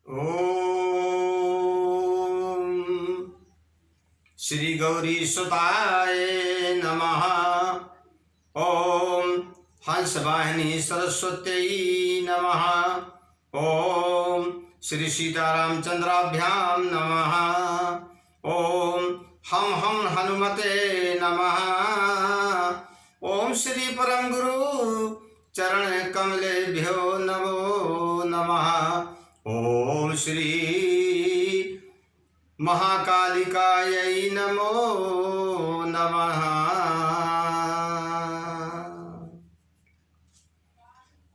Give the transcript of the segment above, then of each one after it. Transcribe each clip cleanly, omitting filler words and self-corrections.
ओम श्री गौरी सुताय नमः। ओम हंस वाहिनी सरस्वती नमः। ओम श्री सीतारामचंद्राभ्याम नमः। ओम हम हनुमते नमः। ओम श्री परम गुरु चरण कमलेभ्यो नमो नमः। ओम श्री महाकालिकायै नमो नमः।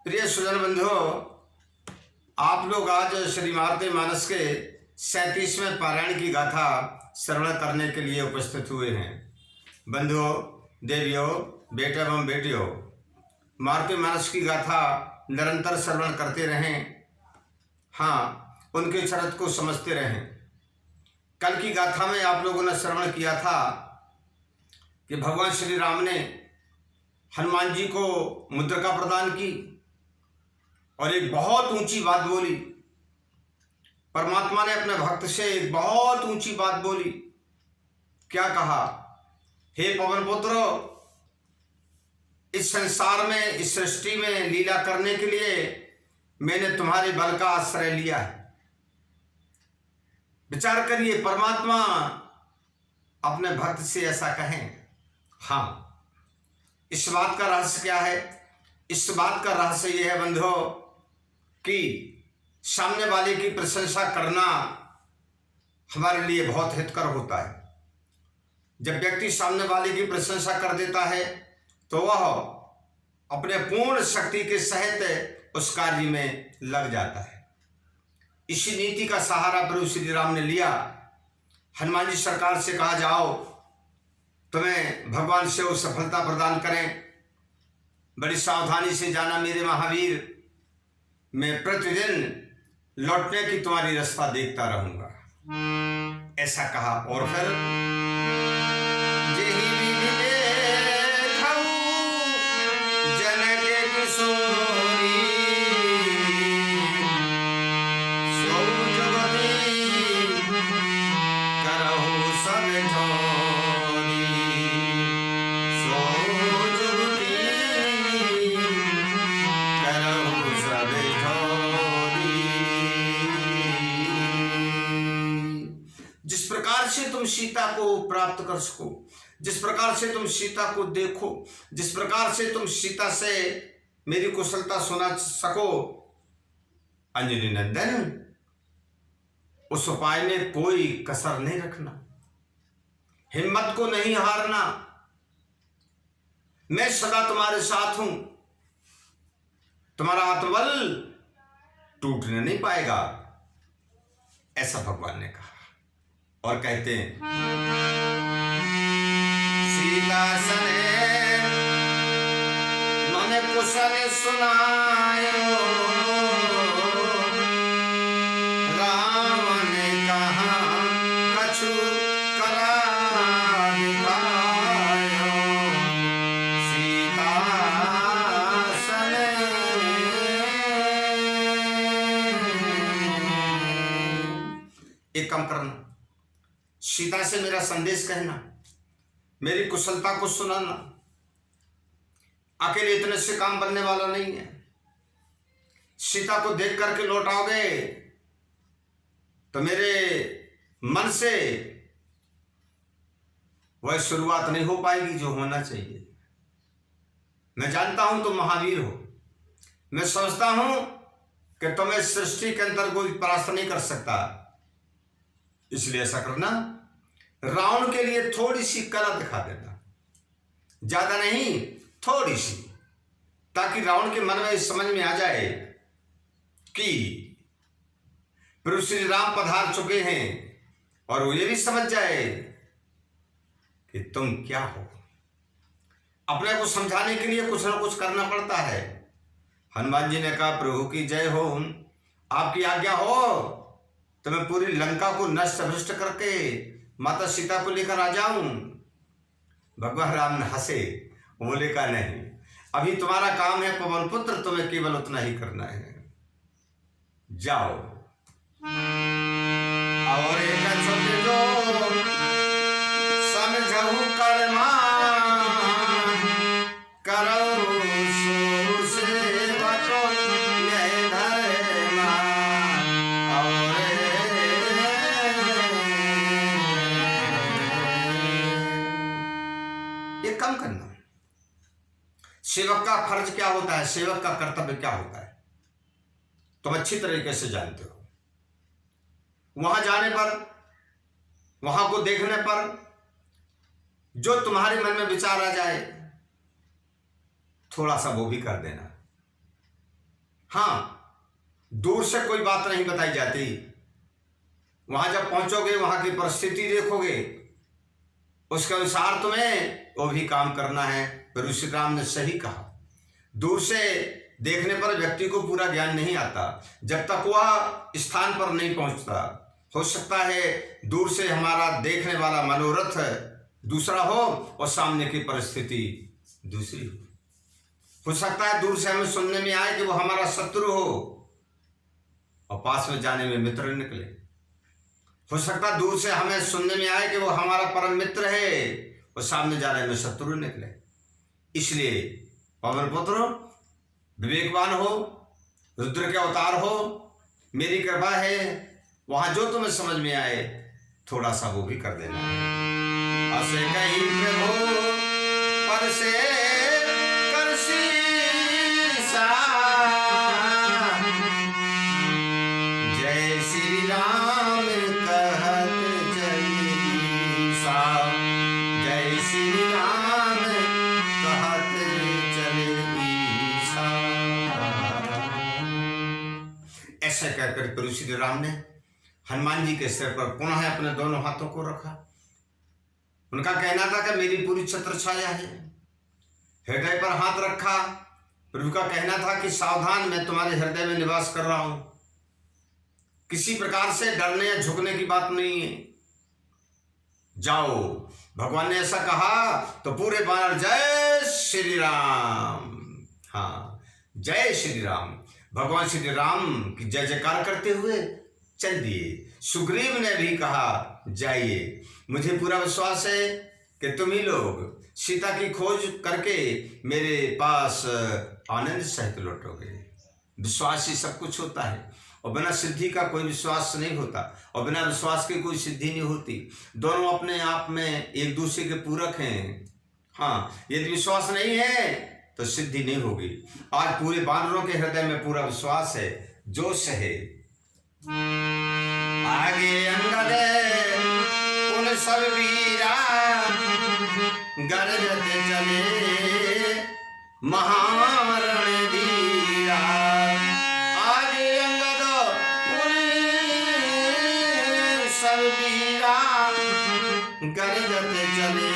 प्रिय सुजन बंधुओं, आप लोग आज श्री मारुति मानस के 37वें पारायण की गाथा श्रवण करने के लिए उपस्थित हुए हैं। बंधुओं, देवियों, बेटे एवं बेटियों, मारुति मानस की गाथा निरंतर श्रवण करते रहें। हाँ, उनके चरित्र को समझते रहें। कल की गाथा में आप लोगों ने श्रवण किया था कि भगवान श्री राम ने हनुमान जी को मुद्रिका प्रदान की और एक बहुत ऊंची बात बोली। परमात्मा ने अपने भक्त से एक बहुत ऊंची बात बोली। क्या कहा? हे पवन पुत्र, इस संसार में, इस सृष्टि में लीला करने के लिए मैंने तुम्हारे बल का आश्रय लिया है। विचार करिए, परमात्मा अपने भक्त से ऐसा कहें। हाँ, इस बात का रहस्य क्या है? इस बात का रहस्य यह है बंधुओं कि सामने वाले की प्रशंसा करना हमारे लिए बहुत हितकर होता है। जब व्यक्ति सामने वाले की प्रशंसा कर देता है तो वह अपने पूर्ण शक्ति के सहित उस कार्य में लग जाता है। इसी नीति का सहारा प्रभु श्री राम ने लिया। हनुमान जी सरकार से कहा, जाओ, तुम्हें भगवान शिव सफलता प्रदान करें। बड़ी सावधानी से जाना मेरे महावीर, मैं प्रतिदिन लौटने की तुम्हारी रास्ता देखता रहूंगा। ऐसा कहा और फिर तुम सीता को प्राप्त कर सको, जिस प्रकार से तुम सीता को देखो, जिस प्रकार से तुम सीता से मेरी कुशलता सुना सको, अंजनी नंदन, उस उपाय में कोई कसर नहीं रखना, हिम्मत को नहीं हारना। मैं सदा तुम्हारे साथ हूं, तुम्हारा आत्मबल टूटने नहीं पाएगा, ऐसा भगवान ने कहा। और कहते हैं, सीता सने मन कुशल सुनायो, राम ने कहा कछु करा दिखायो। सीता सने एक काम करना, सीता से मेरा संदेश कहना, मेरी कुशलता को सुनाना। अकेले इतने से काम बनने वाला नहीं है। सीता को देख करके लौट आओगे तो मेरे मन से वह शुरुआत नहीं हो पाएगी जो होना चाहिए। मैं जानता हूं तुम महावीर हो, मैं समझता हूं कि तुम्हें सृष्टि के अंदर कोई परास्त नहीं कर सकता। इसलिए ऐसा करना, रावण के लिए थोड़ी सी कला दिखा देना, ज्यादा नहीं, थोड़ी सी, ताकि रावण के मन में समझ में आ जाए कि प्रभु श्री राम पधार चुके हैं, और वो ये भी समझ जाए कि तुम क्या हो। अपने को समझाने के लिए कुछ ना कुछ करना पड़ता है। हनुमान जी ने कहा, प्रभु की जय हो, आपकी आज्ञा हो तो मैं पूरी लंका को नष्ट भ्रष्ट करके माता सीता को लेकर आ जाऊं। भगवान राम ने हंसे, बोले का नहीं, अभी तुम्हारा काम है पवन पुत्र, तुम्हें केवल उतना ही करना है। जाओ, और एक छोटे जो समझहु कर्मा करो सो सेवक यह धर्मा। और ये कम करना। सेवक का फर्ज क्या होता है, सेवक का कर्तव्य क्या होता है, तुम अच्छी तरीके से जानते हो। वहां जाने पर, वहां को देखने पर जो तुम्हारे मन में विचार आ जाए थोड़ा सा वो भी कर देना। हां, दूर से कोई बात नहीं बताई जाती, वहां जब पहुंचोगे वहां की परिस्थिति देखोगे, उसके अनुसार तुम्हें वो भी काम करना है। प्रभु श्री राम ने सही कहा, दूर से देखने पर व्यक्ति को पूरा ज्ञान नहीं आता जब तक वह स्थान पर नहीं पहुंचता। हो सकता है दूर से हमारा देखने वाला मनोरथ दूसरा हो और सामने की परिस्थिति दूसरी हो सकता है दूर से हमें सुनने में आए कि वो हमारा शत्रु हो और पास में जाने में मित्र निकले। हो सकता है दूर से हमें सुनने में आए कि वो हमारा परम मित्र है और सामने जाने में शत्रु निकले। इसलिए पवन पुत्र विवेकवान हो, रुद्र के अवतार हो, मेरी कृपा है, वहां जो तुम्हें समझ में आए थोड़ा सा वो भी कर देना है। असे कहीं प्रभु पर से कर शीसा, जय श्री राम कहत चलीसा, जय श्री राम कहत चलीसा। ऐसा कहकर प्रभु श्री राम ने हनुमान जी के सिर पर पुनः अपने दोनों हाथों को रखा। उनका कहना था कि मेरी पूरी छत्र छाया है। हृदय पर हाथ रखा। प्रभु का कहना था कि सावधान, मैं तुम्हारे हृदय में निवास कर रहा हूं, किसी प्रकार से डरने या झुकने की बात नहीं है। जाओ, भगवान ने ऐसा कहा तो पूरे बानर जय श्री राम, हाँ जय श्री राम, भगवान श्री राम की जय जयकार करते हुए चल दिए। सुग्रीव ने भी कहा जाइए, मुझे पूरा विश्वास है कि तुम ही लोग सीता की खोज करके मेरे पास आनंद सहित लौटोगे। विश्वास ही सब कुछ होता है और बिना सिद्धि का कोई विश्वास नहीं होता और बिना विश्वास की कोई सिद्धि नहीं होती। दोनों अपने आप में एक दूसरे के पूरक हैं। हाँ, यदि विश्वास नहीं है तो सिद्धि नहीं होगी। आज पूरे बानरों के हृदय में पूरा विश्वास है, जोश है। आगे अंगद उन सब वीरा गरजत चले महारण धीरा। आगे अंगद उन सब वीरा गरजत चले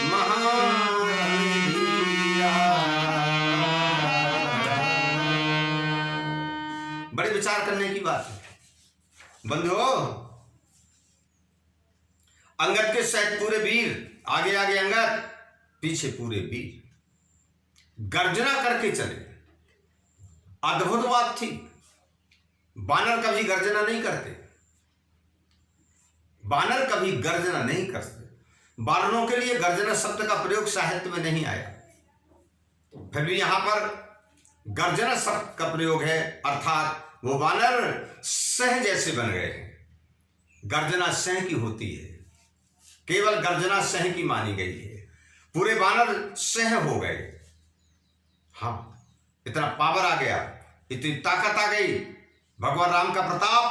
महारण धीरा। बड़े विचार करने की बात है बंधुओं। अंगद के सहित पूरे वीर, आगे आगे अंगद, पीछे पूरे वीर गर्जना करके चले। अद्भुत बात थी। बानर कभी गर्जना नहीं करते, बानर कभी गर्जना नहीं करते। बानरों के लिए गर्जना शब्द का प्रयोग साहित्य में नहीं आया, फिर भी यहां पर गर्जना शब्द का प्रयोग है, अर्थात वो बानर सह जैसे बन गए हैं। गर्जना सह की होती है, केवल गर्जना सह की मानी गई है। पूरे बानर सह हो गए। हाँ, इतना पावर आ गया, इतनी ताकत आ गई, भगवान राम का प्रताप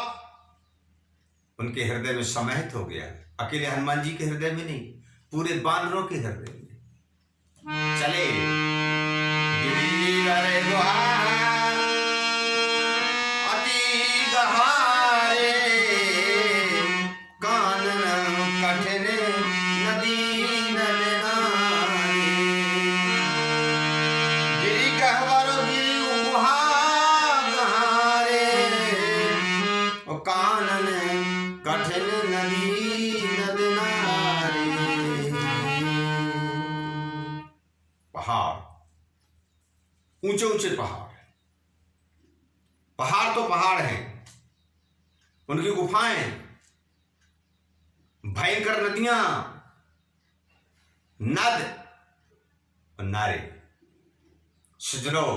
उनके हृदय में समाहित हो गया। अकेले हनुमान जी के हृदय में नहीं, पूरे बानरों के हृदय में। चले गिरिवर गुहार अति गहारे, कानन कठिन नदी नदनारी। गिरि गह्वर गिरि गुहा गहारे, ओ कानन कठिन नदी नदनारी। पहाड़, ऊंचे ऊंचे पहाड़, पहाड़ तो पहाड़ हैं, उनकी गुफाएं, भयंकर नदियां, नद और नारे। सज्जनों,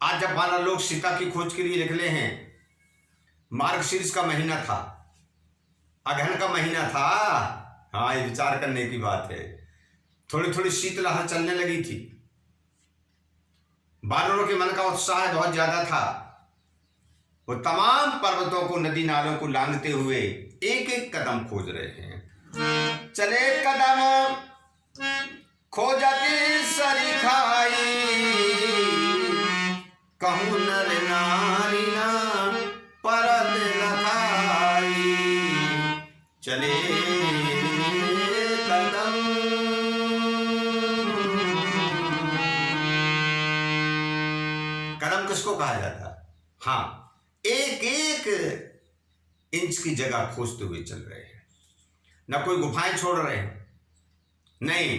आज जब वानर लोग सीता की खोज के लिए निकले हैं, मार्गशीर्ष का महीना था, अगहन का महीना था। हाँ, ये विचार करने की बात है। थोड़ी थोड़ी शीतलहर चलने लगी थी। वानरों के मन का उत्साह बहुत ज्यादा था। वो तमाम पर्वतों को, नदी नालों को लांघते हुए एक एक कदम खोज रहे हैं। चले कदम खोजती सरिखाई, कहूं नर नारी ना परत लखाई। चले कदम, कदम किसको कहा जाता? हाँ, एक एक इंच की जगह खोजते हुए चल रहे हैं। न कोई गुफाएं छोड़ रहे हैं, नहीं,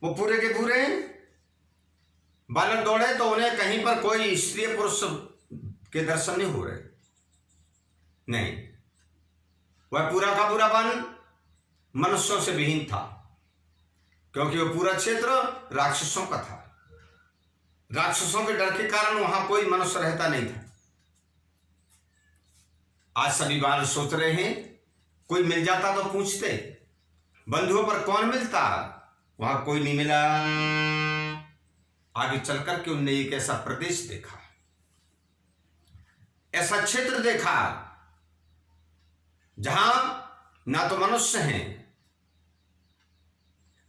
वो पूरे के पूरे बालक दौड़े तो उन्हें कहीं पर कोई स्त्री पुरुष के दर्शन नहीं हो रहे। नहीं, वह पूरा का पूरा वन मनुष्यों से विहीन था, क्योंकि वह पूरा क्षेत्र राक्षसों का था। राक्षसों के डर के कारण वहां कोई मनुष्य रहता नहीं था। आज सभी बार सोच रहे हैं, कोई मिल जाता तो पूछते, बंधुओं पर कौन मिलता? वहां कोई नहीं मिला। आगे चलकर के उनने एक ऐसा प्रदेश देखा, ऐसा क्षेत्र देखा जहां ना तो मनुष्य हैं,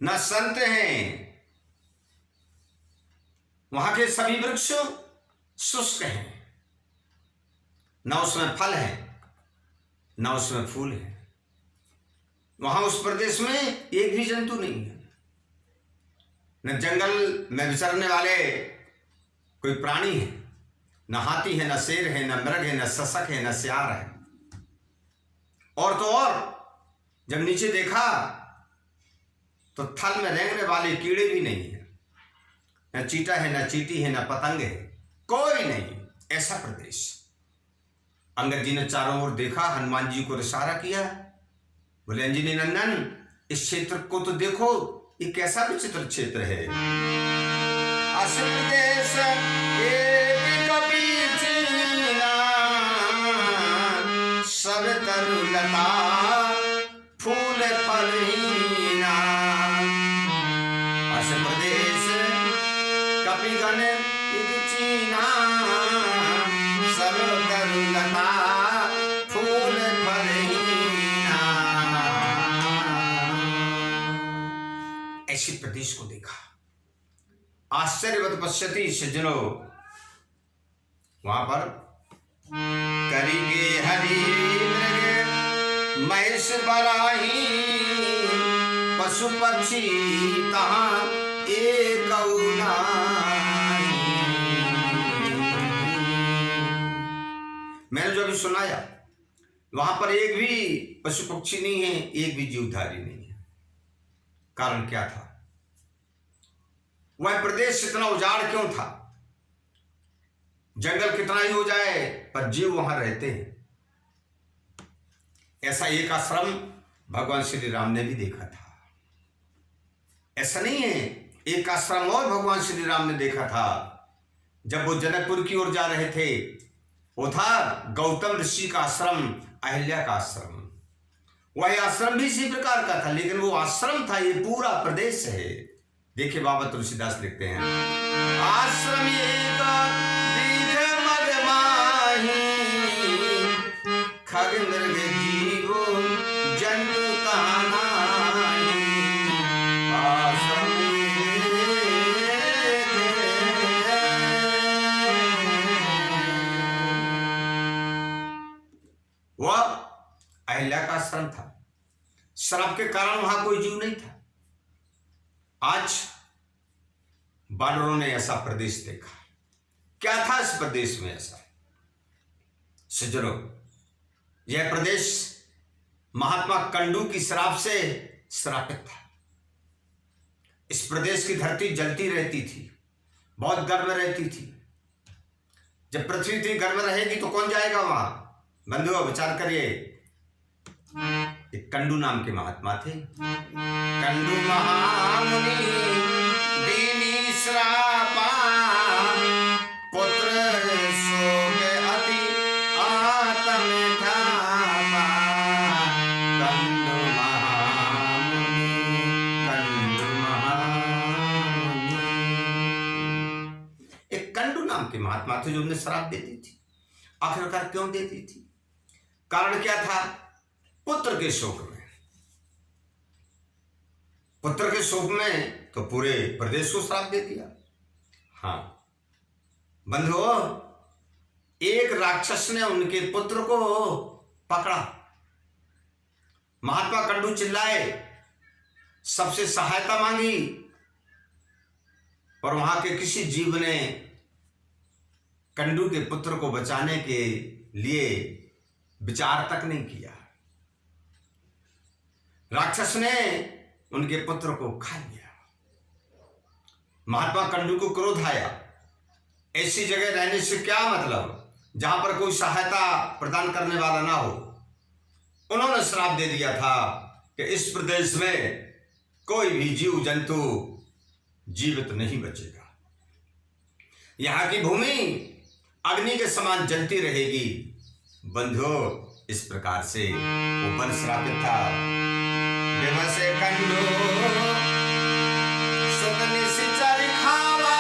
ना संत हैं। वहां के सभी वृक्ष शुष्क हैं, ना उसमें फल है, ना उसमें फूल है। वहां उस प्रदेश में एक भी जंतु नहीं है, न जंगल में विचरने वाले कोई प्राणी है, न हाथी है, न शेर है, न मृग है, न ससक है, न सियार है। और तो और जब नीचे देखा तो थल में रेंगने वाले कीड़े भी नहीं है, न चीटा है, न चींटी है, न पतंग है, कोई नहीं। ऐसा प्रदेश। अंगद जी ने चारों ओर देखा, हनुमान जी को इशारा किया, बोले अंजनी नंदन, इस क्षेत्र को तो देखो, ये कैसा विचित्र क्षेत्र है। असल देश एक कबीर चीना, सब तरुलता फूल फलहीना। असल प्रदेश कपिगण एक चीना, सब तरुलता फूल फलहीना। ऐसे प्रदेश को देखा। आश्चर्यवत पश्यति सज्जनों, वहां पर करिगे हरि मृग महेश बराही, पशु पक्षी तहां एक नाही। मैंने जो अभी सुनाया, वहां पर एक भी पशु पक्षी नहीं है, एक भी जीवधारी नहीं है। कारण क्या था? वह प्रदेश इतना उजाड़ क्यों था? जंगल कितना ही हो जाए पर जीव वहां रहते हैं। ऐसा एक आश्रम भगवान श्री राम ने भी देखा था। ऐसा नहीं है, एक आश्रम और भगवान श्री राम ने देखा था। जब वो जनकपुर की ओर जा रहे थे, वो था गौतम ऋषि का आश्रम, अहिल्या का आश्रम। वह आश्रम भी इसी प्रकार का था, लेकिन वो आश्रम था, ये पूरा प्रदेश है। देखिए बाबा तुलसीदास लिखते हैं, आश्रम एक दीघ मग माही, खग मृग जीव जंतु कहाँ नाही। आश्रम वह अहिल्या का आश्रम था। श्राप के कारण वहां कोई जीव नहीं था। आज बानरों ने ऐसा प्रदेश देखा। क्या था इस प्रदेश में ऐसा? सज्जनों, यह प्रदेश महात्मा कंडू की श्राप से श्रापित था। इस प्रदेश की धरती जलती रहती थी, बहुत गर्म रहती थी, जब पृथ्वी इतनी गर्म रहेगी तो कौन जाएगा वहां? बंधुओं विचार करिए। एक कंडू नाम के महात्मा थे। कंडू महामुनि दीनी श्रापा, पुत्र शोक अति आत्म थापा। कंडू महामुनि, कंडू महामुनि। एक कंडू नाम के महात्मा थे जो उन्हें श्राप देती थी। आखिरकार क्यों देती थी? कारण क्या था? पुत्र के शोक में। पुत्र के शोक में तो पूरे प्रदेश को श्राप दे दिया। हाँ बंधुओं, एक राक्षस ने उनके पुत्र को पकड़ा। महात्मा कंडू चिल्लाए, सबसे सहायता मांगी, और वहां के किसी जीव ने कंडू के पुत्र को बचाने के लिए विचार तक नहीं किया। राक्षस ने उनके पुत्र को खा लिया। महात्मा कंडू को क्रोध आया। ऐसी जगह रहने से क्या मतलब जहां पर कोई सहायता प्रदान करने वाला ना हो। उन्होंने श्राप दे दिया था कि इस प्रदेश में कोई भी जीव जंतु जीवित नहीं बचेगा। यहां की भूमि अग्नि के समान जलती रहेगी। बंधुओं, इस प्रकार से वो वन श्रापित था। विवश कंडू सुत निश्चर खावा,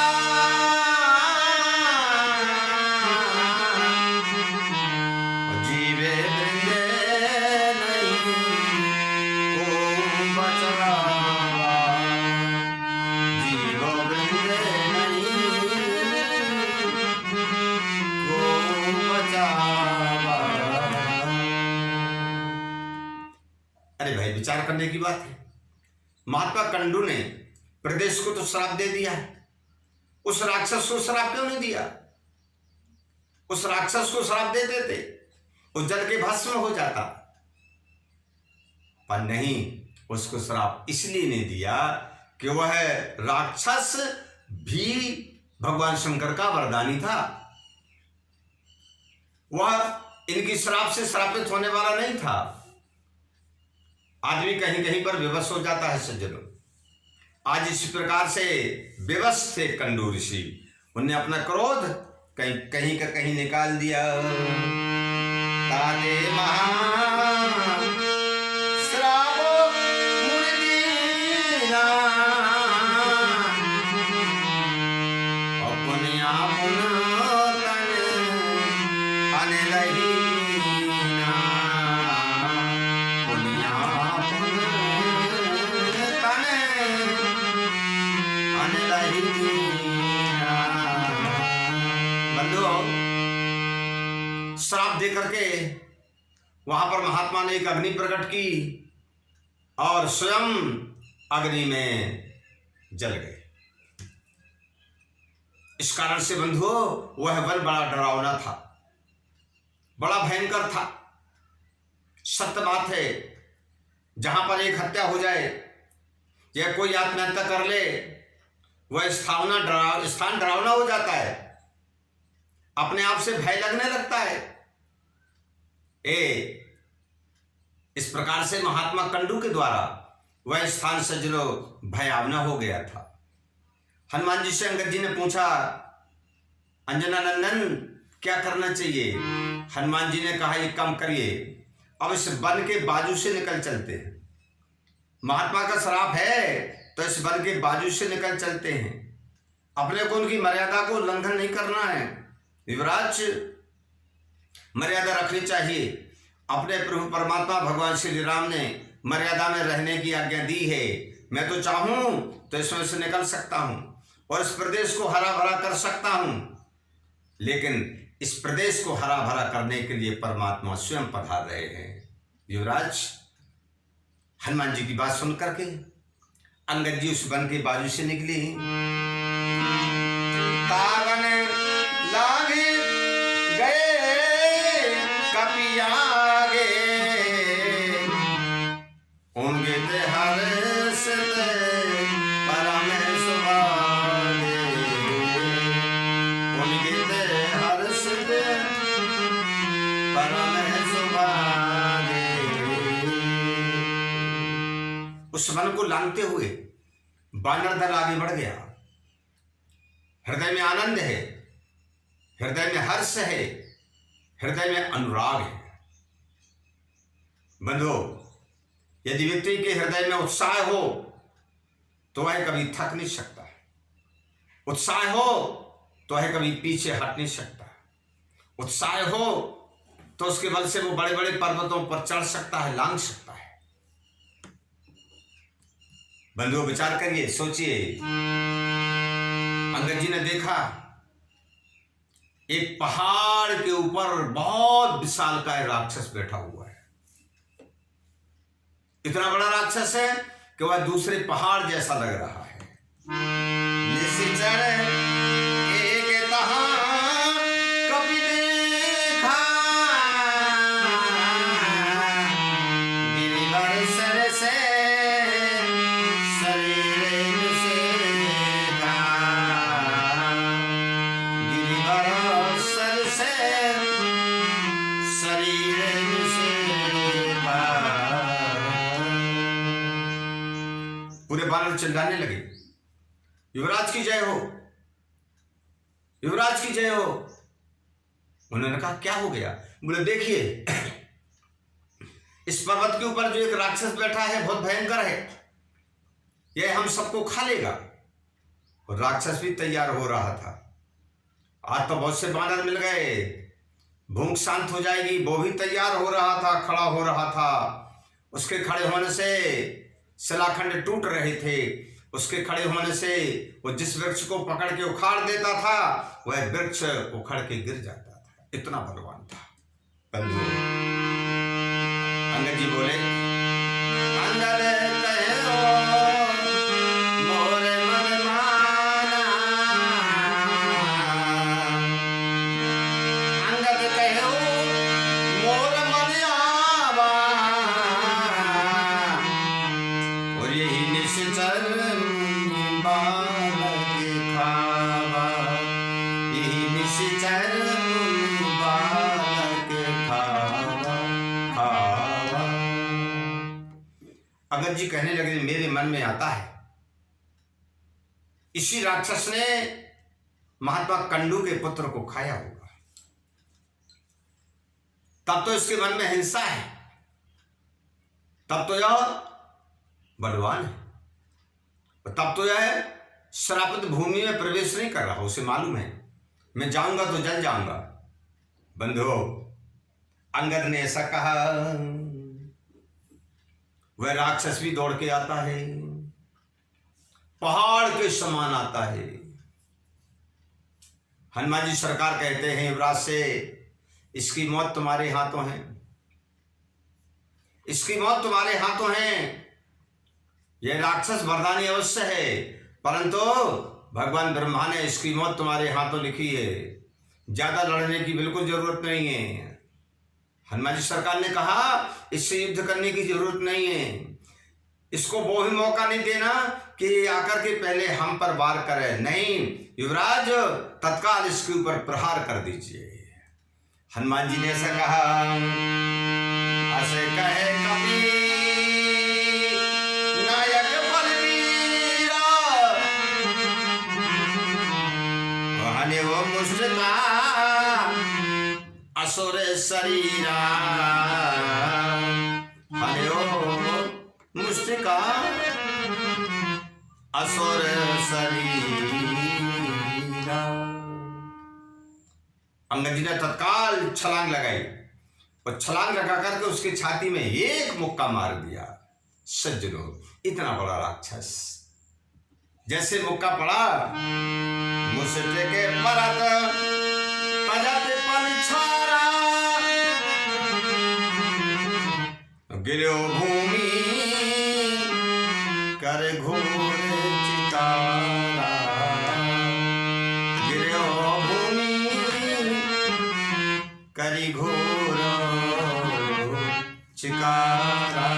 जीवे वृंदे नहीं को बचावा। जीवो वृंदे नहीं को बचावा। अरे भाई, विचार करने की बात है। महात्मा कंडू ने प्रदेश को तो श्राप दे दिया, उस राक्षस को श्राप क्यों नहीं दिया? उस राक्षस को श्राप दे देते, उस जल के भस्म हो जाता। पर नहीं, उसको श्राप इसलिए नहीं दिया कि वह राक्षस भी भगवान शंकर का वरदानी था। वह इनकी श्राप से श्रापित होने वाला नहीं था। आदमी कहीं कहीं पर विवश हो जाता है सज्जनों। आज इस प्रकार से विवश थे कंडू ऋषि। उन्हें अपना क्रोध कहीं कहीं का कहीं निकाल दिया। ताते महान श्रावो मुनिदीना, अपने आपन तन अनलही दीना। अपने आपन तन अनलही दीना। बंधुओं, श्राप दे करके वहां पर महात्मा ने एक अग्नि प्रकट की और स्वयं अग्नि में जल गए। इस कारण से बंधुओं, वह वन बड़ा डरावना था, बड़ा भयंकर था। सत्य बात है, जहां पर एक हत्या हो जाए या कोई आत्महत्या कर ले, वह स्थान डरावना हो जाता है। अपने आप से भय लगने लगता है। इस प्रकार से महात्मा कंडू के द्वारा वह स्थान सज्जनों भयावना हो गया था। हनुमान जी से अंगद जी ने पूछा, अंजना नंदन क्या करना चाहिए? हनुमान जी ने कहा, एक काम करिए, अब इस वन के बाजू से निकल चलते हैं। महात्मा का श्राप है तो इस वन के बाजू से निकल चलते हैं। अपने को उनकी मर्यादा को उल्लंघन नहीं करना है। युवराज, मर्यादा रखनी चाहिए। अपने प्रभु परमात्मा भगवान श्री राम ने मर्यादा में रहने की आज्ञा दी है। मैं तो चाहूं तो इसमें से निकल सकता हूं और इस प्रदेश को हरा भरा कर सकता हूं, लेकिन इस प्रदेश को हरा भरा करने के लिए परमात्मा स्वयं पधार रहे हैं। युवराज, हनुमान जी की बात सुन करके अंगद जी उस वन के बाजू से निकले। तावन लागे गए कपियागे, होंगे ते हर्षित परम सुभागे। होंगे ते हर्षित उस वन को लांघते हुए वानर दल आगे बढ़ गया। हृदय में आनंद है, हृदय में हर्ष है, हृदय में अनुराग है। बंधुओं, यदि व्यक्ति के हृदय में उत्साह हो तो वह कभी थक नहीं सकता, उत्साह हो तो वह कभी पीछे हट नहीं सकता, उत्साह हो तो उसके बल से वो बड़े बड़े पर्वतों पर चढ़ सकता है, लांघ सकता है। बंधुओं, विचार करिए, सोचिए। अंगद जी ने देखा एक पहाड़ के ऊपर बहुत विशालकाय राक्षस बैठा हुआ है। इतना बड़ा राक्षस है कि वह दूसरे पहाड़ जैसा लग रहा है। निश्चर एक तहां कभी देखा, गिरिवर सर से शरीर से देखा, गिरिवर सर से शरीर से देखा। पूरे बानर चिल्लाने लगे, युवराज की जय हो, युवराज की जय हो। उन्होंने कहा क्या हो गया? बोले देखिए, इस पर्वत के ऊपर जो एक राक्षस बैठा है बहुत भयंकर है, यह हम सबको खा लेगा। और राक्षस भी तैयार हो रहा था। आज तो बहुत से बानर मिल गए, भूख शांत हो जाएगी, वो भी तैयार हो रहा था, खड़ा हो रहा था। उसके खड़े होने से शिलाखंड टूट रहे थे, उसके खड़े होने से वो जिस वृक्ष को पकड़ के उखाड़ देता था वह वृक्ष उखड़ के गिर जाता था, इतना बलवान था। बंधु, अंगद जी बोले, अंगद कहो मोर मन माना, अंगद कहो मोर मन आवा, और यही निश्चर बालक खावा, यही निश्चर बालक खावा खावा। अंगद जी कहने लगे, मेरे मन में आता है इसी राक्षस ने महात्मा कंडू के पुत्र को खाया होगा, तब तो इसके मन में हिंसा है, तब तो यह बलवान है, तब तो यह श्रापित भूमि में प्रवेश नहीं कर रहा। उसे मालूम है मैं जाऊंगा तो जल जाऊंगा। बंधुओं, अंगद ने ऐसा कहा, वह राक्षस भी दौड़ के आता है, पहाड़ के समान आता है। हनुमान जी सरकार कहते हैं युवराज से, इसकी मौत तुम्हारे हाथों है, इसकी मौत तुम्हारे हाथों है। यह राक्षस वरदानी अवश्य है, परंतु भगवान ब्रह्मा ने इसकी मौत तुम्हारे हाथों लिखी है, ज्यादा लड़ने की बिल्कुल जरूरत नहीं है। हनुमान जी सरकार ने कहा इससे युद्ध करने की जरूरत नहीं है, इसको वो भी मौका नहीं देना कि आकर के पहले हम पर वार करे। नहीं युवराज, तत्काल इसके ऊपर प्रहार कर दीजिए। हनुमान जी ने ऐसा कहा, ऐसे कहे कभी नायक बलवीरा, वहने वो मुस्लिका असुर शरीरा, हने वो मुस्लिका असुर शरीरा। अंगद जी ने तत्काल छलांग लगाई और छलांग लगा करके उसकी छाती में एक मुक्का मार दिया। सज्जनों, इतना बड़ा राक्षस, जैसे मुक्का पड़ा मुसटे के परत पजत पलछारा, गिरो भूमि कर घोर चितारा, गिरो भूमि करी घोर चिकारा।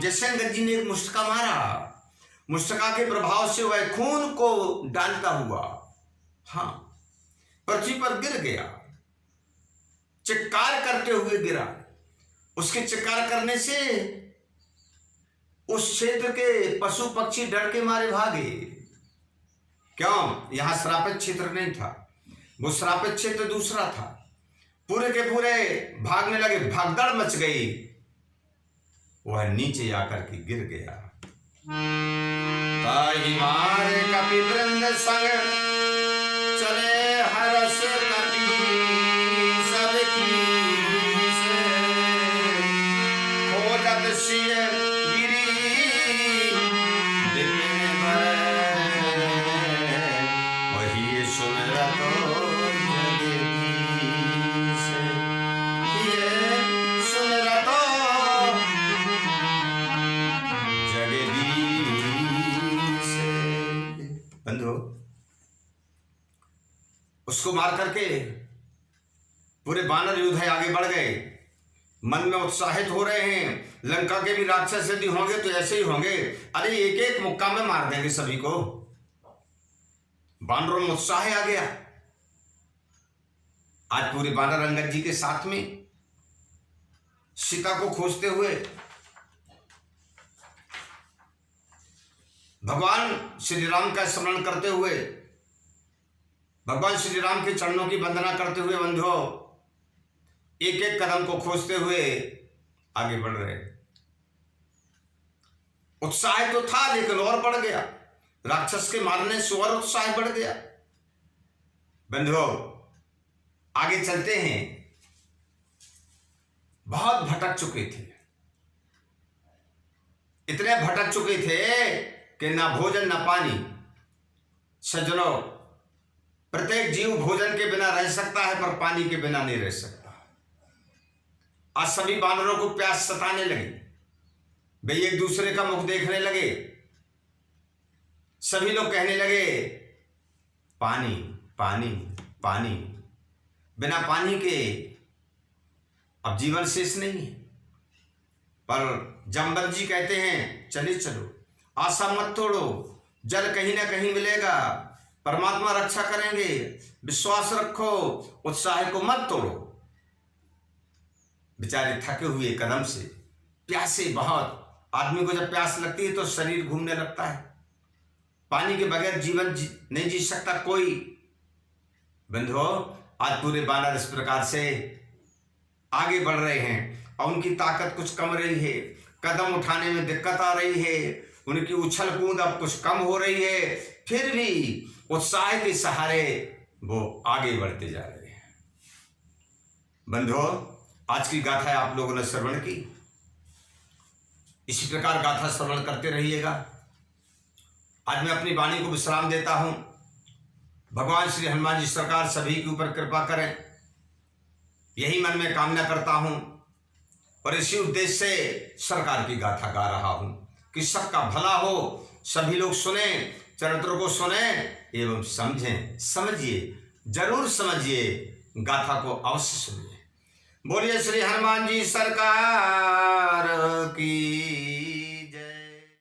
जैसे अंगद जी ने एक मुस्टका मारा, मुस्टका के प्रभाव से वह खून को डालता हुआ हाँ पृथ्वी पर गिर गया, चित्कार करते हुए गिरा। उसके चित्कार करने से उस क्षेत्र के पशु पक्षी डर के मारे भागे। क्यों? यहां श्रापित क्षेत्र नहीं था, वो श्रापित क्षेत्र दूसरा था। पूरे के पूरे भागने लगे, भागदड़ मच गई, वह नीचे आकर के गिर गया। ताहि मारे कपि वृंद संग चले हरस कपि सब कीस, खोजत सिय गिरी विपिन भय, वही सुमिरत जगदीश। ये सुमिरत जगदीश। बंधु, उसको मार करके पूरे वानर योद्धा आगे बढ़ गए, मन में उत्साहित हो रहे हैं। लंका के भी राक्षस यदि होंगे तो ऐसे ही होंगे, अरे एक एक मुक्का में मार देंगे सभी को। वानरों में उत्साह आ गया। आज पूरे वानर अंगद जी के साथ में सीता को खोजते हुए भगवान श्री राम का स्मरण करते हुए, भगवान श्री राम के चरणों की वंदना करते हुए बंधुओं एक एक कदम को खोजते हुए आगे बढ़ रहे। उत्साह तो था लेकिन और बढ़ गया, राक्षस के मारने से और उत्साह बढ़ गया। बंधुओं आगे चलते हैं। बहुत भटक चुके थे, इतने भटक चुके थे कि ना भोजन ना पानी। सज्जनों, प्रत्येक जीव भोजन के बिना रह सकता है पर पानी के बिना नहीं रह सकता। आज सभी वानरों को प्यास सताने लगी, वे एक दूसरे का मुख देखने लगे। सभी लोग कहने लगे पानी पानी पानी, बिना पानी के अब जीवन शेष नहीं है। पर जमदग्नि जी कहते हैं चले चलो, आशा मत तोड़ो, जल कहीं ना कहीं मिलेगा, परमात्मा रक्षा करेंगे, विश्वास रखो, उत्साह को मत तोड़ो। बेचारे थके हुए कदम से, प्यासे बहुत। आदमी को जब प्यास लगती है तो शरीर घूमने लगता है। पानी के बगैर जीवन नहीं जी सकता कोई। बंधुओं आज पूरे वानर इस प्रकार से आगे बढ़ रहे हैं और उनकी ताकत कुछ कम रही है, कदम उठाने में दिक्कत आ रही है, उनकी उछल कूद अब कुछ कम हो रही है, फिर भी उत्साह के सहारे वो आगे बढ़ते जा रहे हैं। बंधुओं आज की गाथा आप लोगों ने श्रवण की, इसी प्रकार गाथा श्रवण करते रहिएगा। आज मैं अपनी वाणी को विश्राम देता हूं। भगवान श्री हनुमान जी सरकार सभी के ऊपर कृपा करें, यही मन में कामना करता हूं और इसी उद्देश्य से सरकार की गाथा गा रहा हूं कि सबका भला हो, सभी लोग सुने, चरित्र को सुने एवं समझें। समझिए, जरूर समझिए, गाथा को अवश्य सुनिए। बोलिए श्री हनुमान जी सरकार की।